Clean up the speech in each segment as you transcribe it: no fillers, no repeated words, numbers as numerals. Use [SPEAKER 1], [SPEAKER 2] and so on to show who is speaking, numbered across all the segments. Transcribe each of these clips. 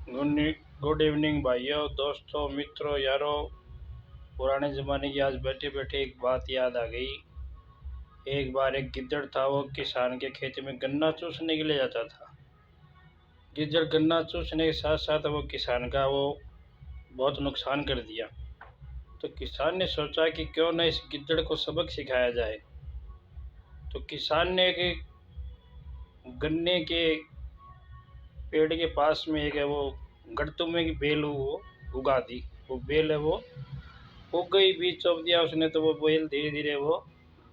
[SPEAKER 1] Good evening भाइयों, दोस्तों, मित्रों, यारों। पुराने ज़माने की आज बैठे बैठे एक बात याद आ गई। एक बार एक गिद्दड़ था, वो किसान के खेत में गन्ना चूसने के लिए जाता था। गिद्दड़ गन्ना चूसने के साथ साथ वो किसान का वो बहुत नुकसान कर दिया। तो किसान ने सोचा कि क्यों न इस गिद्दड़ को सबक सिखाया जाए। तो किसान ने एक गन्ने के पेड़ के पास में एक है वो गड़तुमे की बेल वो उगा दी। वो बेल है वो उग गई, बीज चोप दिया उसने, तो वो बेल धीरे धीरे वो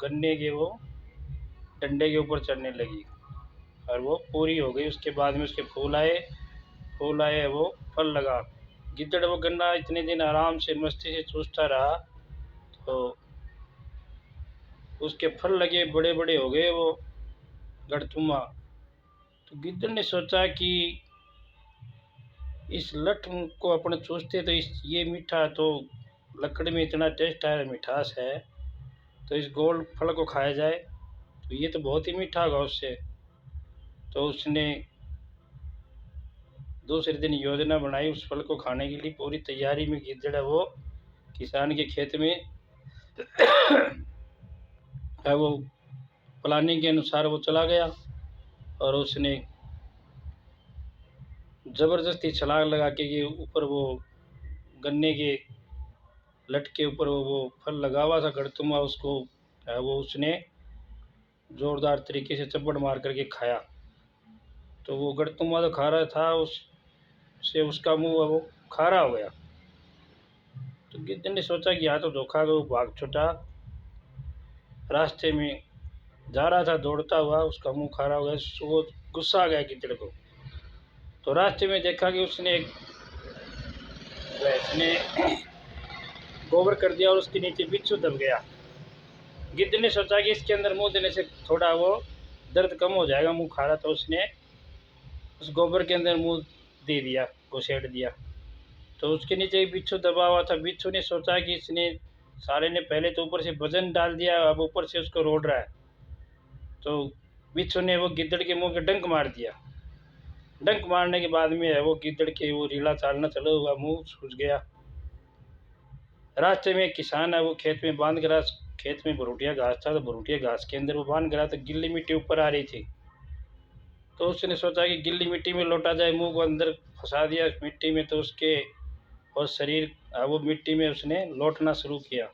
[SPEAKER 1] गन्ने के वो डंडे के ऊपर चढ़ने लगी और वो पूरी हो गई। उसके बाद में उसके फूल आए, वो फल लगा। गिद्दड़ वो गन्ना इतने दिन आराम से मस्ती से चूसता रहा, तो उसके फल लगे, बड़े बड़े हो गए वो गड़तुमा। तो गिद्दड़ ने सोचा कि इस लठ को अपन चूसते तो ये मीठा, तो लकड़ी में इतना टेस्ट है, मिठास है, तो इस गोल फल को खाया जाए तो ये तो बहुत ही मीठा होगा उससे। तो उसने दूसरे दिन योजना बनाई उस फल को खाने के लिए। पूरी तैयारी में गिद्दड़ है वो किसान के खेत में है वो प्लानिंग के अनुसार वो चला गया और उसने ज़बरदस्ती छलांग लगा के ये ऊपर वो गन्ने के लट के ऊपर वो फल लगा हुआ था गड़तुमा, उसको है वो उसने ज़ोरदार तरीके से चप्पड़ मार करके खाया। तो वो गड़तुमा तो खा रहा था, उससे उसका मुंह वो खारा हो गया। तो गिद्ध ने सोचा कि यहाँ तो धोखा, वो भाग छुटा। रास्ते में जा रहा था दौड़ता हुआ, उसका मुंह खारा हो गया। वो गुस्सा आ गया गिद्दड़ को। तो रास्ते में देखा कि उसने एक भैंस ने गोबर कर दिया और उसके नीचे बिच्छू दब गया। गिद्ध ने सोचा कि इसके अंदर मुंह देने से थोड़ा वो दर्द कम हो जाएगा, मुंह खारा। तो उसने उस गोबर के अंदर मुंह दे दिया, घुसेड़ दिया। तो उसके नीचे एक बिच्छू दबा हुआ था। बिच्छू ने सोचा कि इसने साले ने पहले तो ऊपर से वजन डाल दिया, अब ऊपर से उसको रोड़ रहा है। तो बिच्छू ने वो गिद्दड़ के मुंह पे डंक मार दिया। डंक मारने के बाद में है वो गिद्दड़ के वो रीला चालना चालू हुआ, मुंह सूज गया। रास्ते में एक किसान है वो खेत में बांध करा, खेत में भरूटिया घास था, तो भरूटिया घास के अंदर वो बांध करा, तो गिल्ली मिट्टी ऊपर आ रही थी। तो उसने सोचा कि गिल्ली मिट्टी में लौटा जाए, मुंह को अंदर फंसा दिया मिट्टी में, तो उसके और शरीर वो मिट्टी में उसने लौटना शुरू किया।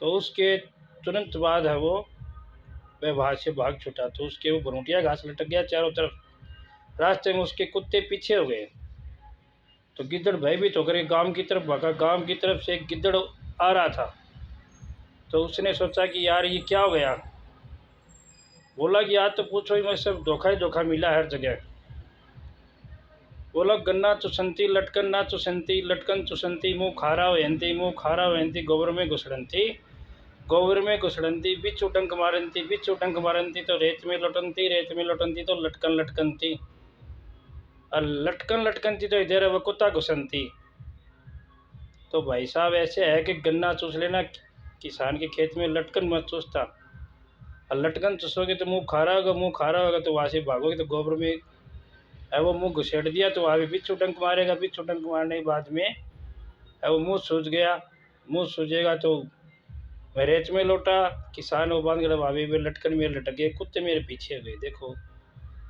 [SPEAKER 1] तो उसके तुरंत बाद है वो वह वहाँ से भाग छुटा। तो उसके वो भरूटिया घास लटक गया चारों तरफ। रास्ते में उसके कुत्ते पीछे हो गए। तो गिद्दड़ भयभीत होकर गांव की तरफ भागा। गांव की तरफ से एक गिद्दड़ आ रहा था। तो उसने सोचा कि यार ये क्या हो गया। बोला कि आज तो पूछो ही, मैं सब धोखा ही धोखा मिला हर जगह। बोला गन्ना चुसंती लटकन ना चुसंती, लटकन चुसंती मुँह खारा होयंती, मुँह खारा होयंती गोबर में घुसड़ंती, गोबर में घुसड़ंती बिच्छू डंक मारंती, बिच्छू डंक मारंती तो रेत में लुटंती, रेत में लुटंती तो लटकन लटकनती, और लटकन लटकनती तो इधर वो कुत्ता घुसंती। तो भाई साहब ऐसे है कि गन्ना चूस लेना, किसान के खेत में लटकन मत चूसता। और लटकन चूसोगे तो मुँह खारा होगा, मुँह खारा होगा तो वहाँ से भागोगे तो गोबर में है वो मुँह घुसेड़ दिया, तो वहाँ भी बिच्छू डंक मारेगा। बिच्छू डंक मारने के बाद में है वो मुँह सूज गया। मुँह सूजेगा तो मैं रेत में लौटा। किसान वो बांध कर वहाँ भी लटकन में लटक गए, कुत्ते मेरे पीछे हो गए। देखो,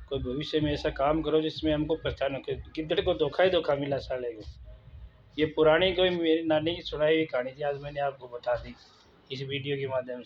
[SPEAKER 1] कोई भविष्य में ऐसा काम करो जिसमें हमको पहचान हो। गिद्दड़ को धोखा ही धोखा मिला साले को। ये पुरानी कोई मेरी नानी की सुनाई हुई कहानी थी, आज मैंने आपको बता दी इस वीडियो के माध्यम से।